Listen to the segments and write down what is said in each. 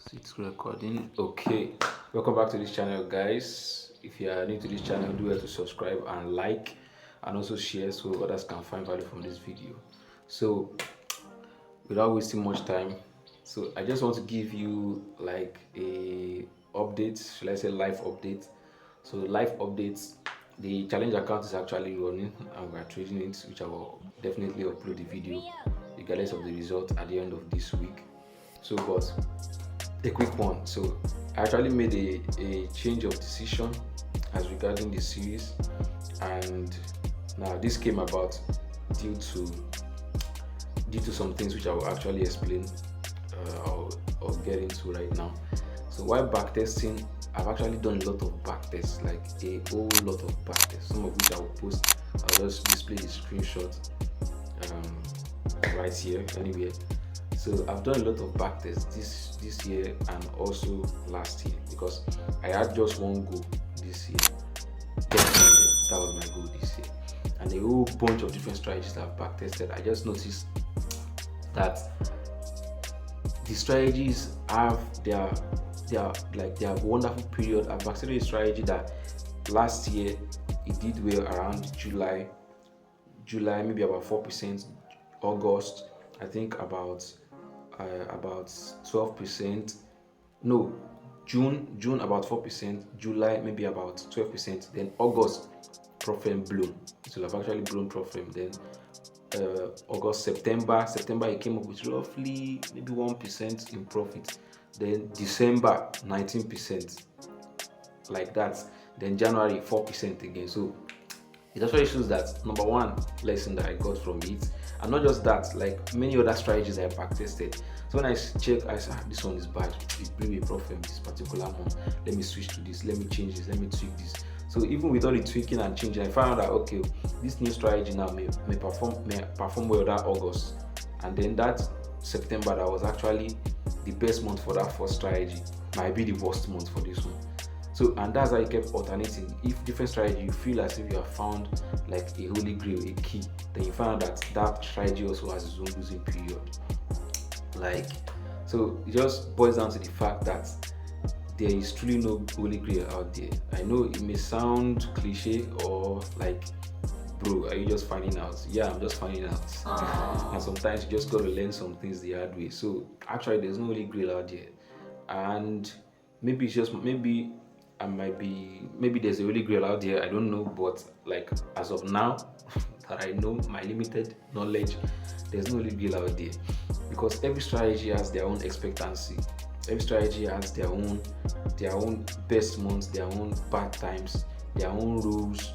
It's recording. Okay, welcome back to this channel, guys. If you are new to this channel, do well to subscribe and like, and also share so others can find value from this video. So, without wasting much time, I just want to give you like a update. Should I say live update? So, live updates. The challenge account is actually running, and we are trading it, which I will definitely upload the video regardless of the result at the end of this week. So, but a quick one. So I actually made a change of decision as regarding the series, and now this came about due to some things which I will actually explain or get into right now. So while backtesting, I've actually done a lot of backtests, like a whole lot of backtests, some of which I will post. I'll just display the screenshot right here anywhere. So I've done a lot of backtests this year and also last year, because I had just one goal this year. That was my goal this year, and a whole bunch of different strategies that I've backtested. I just noticed that the strategies have their wonderful period. I've backtested a strategy that last year it did well around July maybe about 4%. August, I think about 12%. No, June about 4%. July maybe about 12%. Then August, profit blown. It will have actually blown profit. Then August, September it came up with roughly maybe 1% in profit. Then December 19%, like that. Then January 4% again. So it actually shows that, number one lesson that I got from it, and not just that, like many other strategies I backtested. So when I check, I said, this one is bad, it bring me a profit this particular month, let me switch to this, let me change this, let me tweak this. So even with all the tweaking and changing, I found out that okay, this new strategy now may perform well that August, and then that September, that was actually the best month for that first strategy, might be the worst month for this one. So, and that's how you kept alternating. If different strategy, you feel as if you have found like a holy grail, a key, then you find out that strategy also has its own losing period. Like, so it just boils down to the fact that there is truly no holy grail out there. I know it may sound cliche or like, bro, are you just finding out? Yeah, I'm just finding out. And sometimes you just gotta learn some things the hard way. So actually, there's no holy grail out there, and maybe it's just maybe there's a really grail out there, I don't know, but like as of now that I know my limited knowledge, there's no really grail out there, because every strategy has their own expectancy, every strategy has their own best months, their own bad times, their own rules,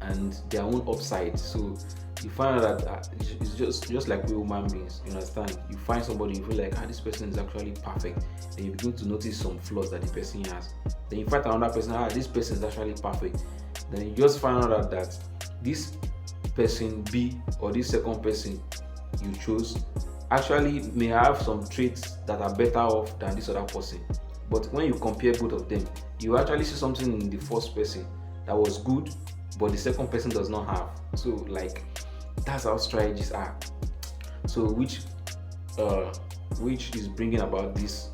and their own upside. So you find out that it's just like we human beings, you understand? You find somebody, you feel like this person is actually perfect, then you begin to notice some flaws that the person has. Then you find another person, this person is actually perfect. Then you just find out that this person B, or this second person you chose, actually may have some traits that are better off than this other person. But when you compare both of them, you actually see something in the first person that was good, but the second person does not have. So like, that's how strategies are. So which is bringing about this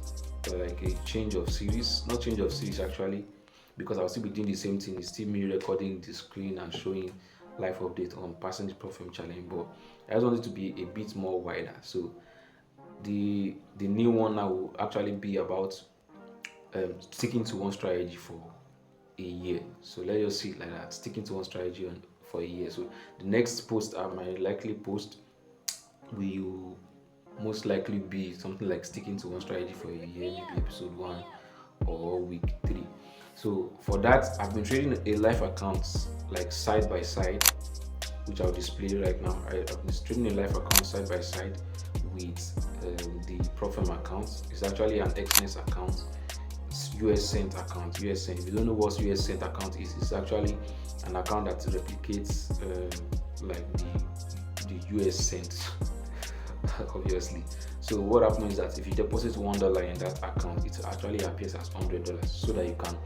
like a change of series, not change of series actually, because I'll still be doing the same thing. It's still me recording the screen and showing live update on passing the profit challenge, but I just want it to be a bit more wider. So the new one now will actually be about sticking to one strategy for a year. So let's just see it like that, sticking to one strategy for a year. So the next post I might likely post will most likely be something like sticking to one strategy for a year, maybe episode 1 or week 3. So for that, I've been trading a live account like side by side, which I'll display right now. I've been trading a live account side by side with the Profem account. It's actually an XNES account, US Cent account. US Cent, if you don't know what US Cent account is, it's actually an account that replicates like the US Cent obviously. So what happens is that if you deposit $1 in that account, it actually appears as $100, so that you can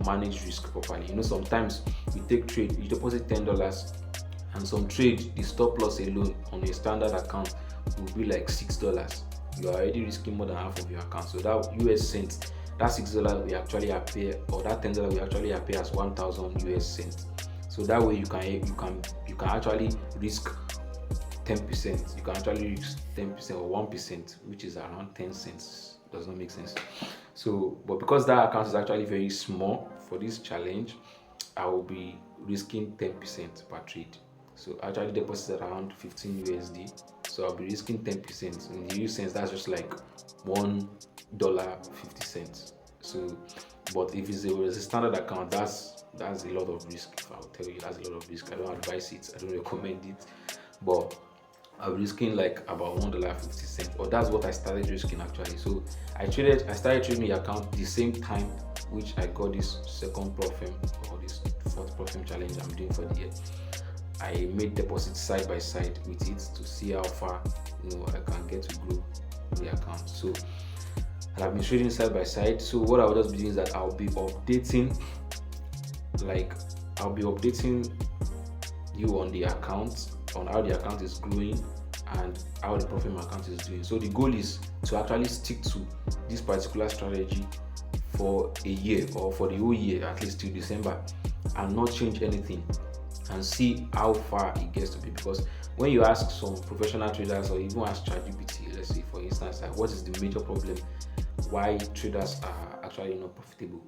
manage risk properly. You know, sometimes you take trade, you deposit $10, and some trade, the stop loss alone on a standard account will be like $6. you are already risking more than half of your account. So that US cent, that $6 will actually appear, or that $10 will actually appear as 1,000 US cents. So that way you can actually risk 10%. You can actually risk 10% or 1%, which is around 10 cents. Does not make sense. So, but because that account is actually very small for this challenge, I will be risking 10% per trade. So I actually deposited around 15 USD. So I'll be risking 10%. In the US sense, that's just like $1.50. So, but if it's a standard account, that's a lot of risk. If I'll tell you, that's a lot of risk. I don't advise it. I don't recommend it. But I'm risking like about $1.50, or that's what I started risking actually. So I started trading the account the same time which I got this second Prop firm, or this fourth Prop firm challenge I'm doing for the year. I made deposits side by side with it to see how far I can get to grow the account. So, and I've been trading side by side. So what I'll just be doing is that I'll be updating you on the account, on how the account is growing and how the Prop firm account is doing. So the goal is to actually stick to this particular strategy for a year, or for the whole year, at least till December, and not change anything, and see how far it gets to be. Because when you ask some professional traders, or even ask ChatGPT, let's say for instance, like, what is the major problem why traders are actually not profitable,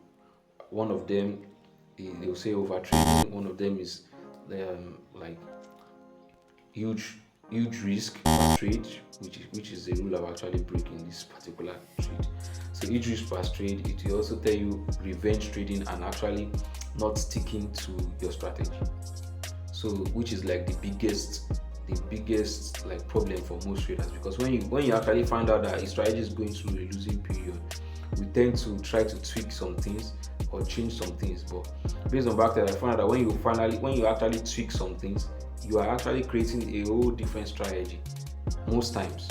one of them, they'll say over trading. One of them is like huge risk per trade, which is a rule of actually breaking this particular trade. So huge risk per trade, it will also tell you revenge trading and actually not sticking to your strategy. So which is like the biggest like problem for most traders, because when you actually find out that a strategy is going through a losing period, we tend to try to tweak some things or change some things. But based on backtest, I found out that when you actually tweak some things, you are actually creating a whole different strategy. Most times.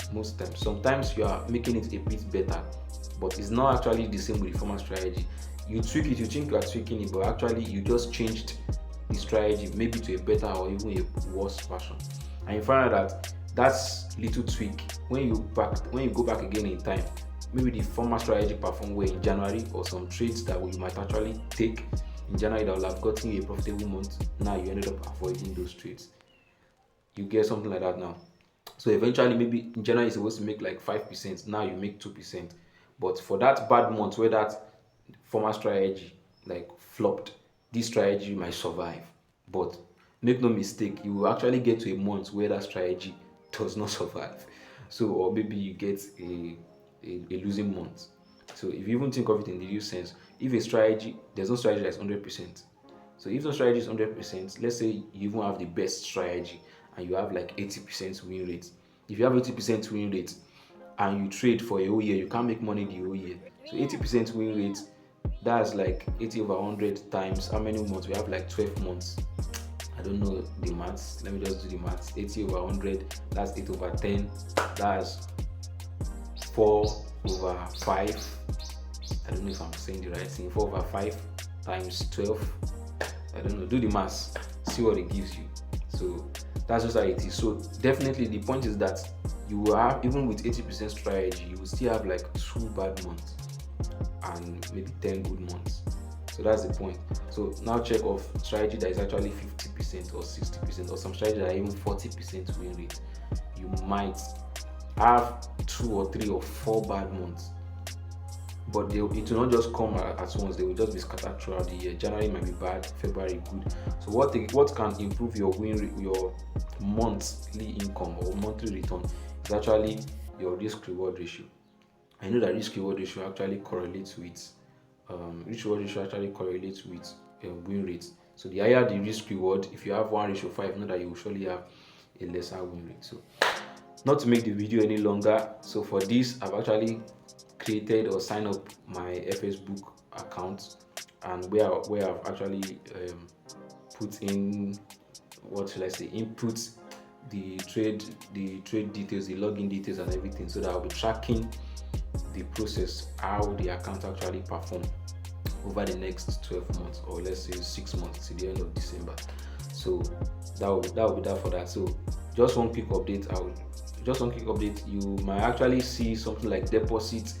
Sometimes you are making it a bit better, but it's not actually the same with the former strategy. You tweak it, you think you are tweaking it, but actually you just changed the strategy maybe to a better or even a worse version. And you find out that that's little tweak, when you go back again in time, maybe the former strategy performed well in January, or some trades that you might actually take in January that will have gotten you a profitable month, now you ended up avoiding those trades. You get something like that now. So eventually, maybe in January you're supposed to make like 5%, now you make 2%. But for that bad month where that former strategy like flopped, this strategy might survive. But make no mistake, you will actually get to a month where that strategy does not survive. So, or maybe you get a losing month. So if you even think of it in the real sense, if a strategy, there's no strategy that's 100%. So if no strategy is 100%, let's say you even have the best strategy and you have like 80% win rate. If you have 80% win rate and you trade for a whole year, you can't make money the whole year. So 80% win rate, that's like 80 over 100 times how many months? We have like 12 months. I don't know the maths. Let me just do the maths. 80 over 100, that's 8 over 10. That's 4 over 5. I don't know if I'm saying the right thing. 4 over 5 times 12. I don't know. Do the maths. See what it gives you. So that's just how it is. So definitely the point is that you will have, even with 80% strategy, you will still have like 2 bad months and maybe 10 good months. So that's the point. So now check off strategy that is actually 50% or 60%, or some strategy that are even 40% win rate. You might have 2 or 3 or 4 bad months, but it will not just come at once. They will just be scattered throughout the year. January might be bad, February good. So what can improve your your monthly income or monthly return is actually your risk reward ratio. I know that risk reward ratio actually correlates with win rate. So the higher the risk reward, if you have 1:5, know that you will surely have a lesser win rate. So not to make the video any longer, so for this I've actually created or signed up my FSbook account, and where I've actually put in, what should I say, input the trade details, the login details and everything, so that I'll be tracking the process, how the account actually perform over the next 12 months, or let's say 6 months to the end of December. So that will be that for that. So just one quick update, I will just one quick update, you might actually see something like deposit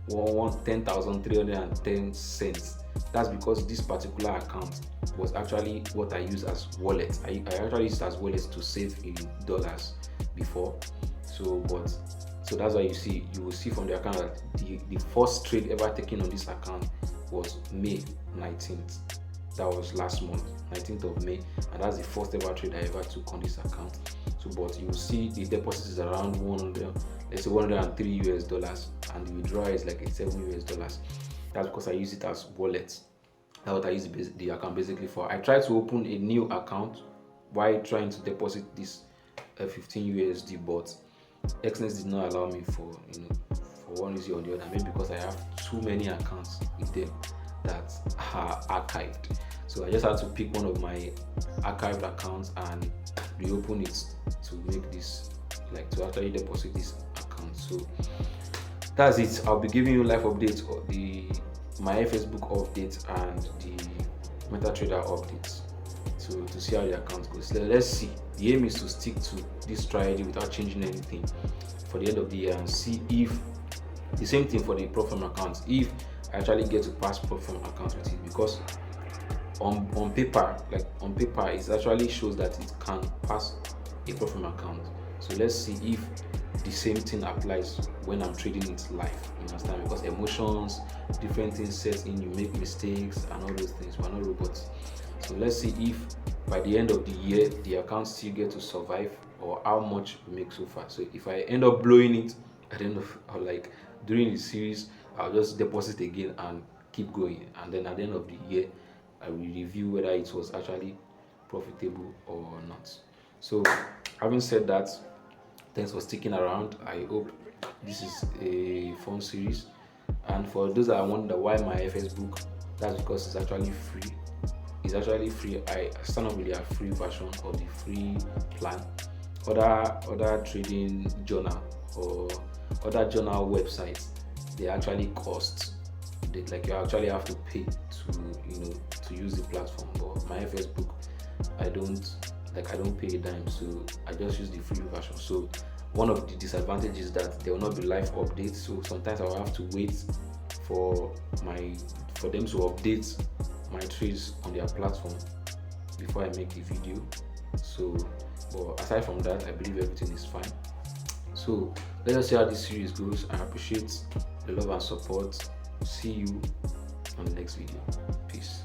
10,310 cents. That's because this particular account was actually what I use as wallet. I actually used it as wallet to save in dollars before. So that's why you will see from the account that the first trade ever taken on this account was May 19th. That was last month, 19th of May, and that's the first ever trade I ever took on this account. So but you will see the deposit is around 100, let's say $103, and the withdrawal is like $87. That's because I use it as wallet. That's what I use the account basically for. I tried to open a new account while trying to deposit this 15 USD, but Exness did not allow me for one reason or the other. Maybe because I have too many accounts with them that are archived. So I just had to pick one of my archived accounts and reopen it to make this, like, to actually deposit this account. So that's it. I'll be giving you live updates of my Facebook updates and the MetaTrader updates to see how the account goes. So let's see. The aim is to stick to this strategy without changing anything for the end of the year, and see if the same thing for the Profirm accounts, if I actually get to pass Profirm accounts with it, because on paper it actually shows that it can pass a Profirm account. So let's see if the same thing applies when I'm trading it live. You understand? Because emotions, different things set in, you make mistakes and all those things. We're not robots. So let's see if by the end of the year the account still get to survive, or how much we make so far. So if I end up blowing it at the end of, or like during the series, I'll just deposit again and keep going, and then at the end of the year I will review whether it was actually profitable or not. So having said that, thanks for sticking around. I hope this is a fun series, and for those that wonder why my Facebook, that's because it's actually free. It's actually free. I stand up with a free version of the free plan. Other trading journal or other journal websites, they actually cost. Like, you actually have to pay to use the platform. But my Facebook, I don't pay a dime, so I just use the free version. So one of the disadvantages is that there will not be live updates. So sometimes I will have to wait for them to update my trades on their platform before I make the video. So, but aside from that, I believe everything is fine. So let us see how this series goes. I appreciate the love and support. See you on the next video. Peace.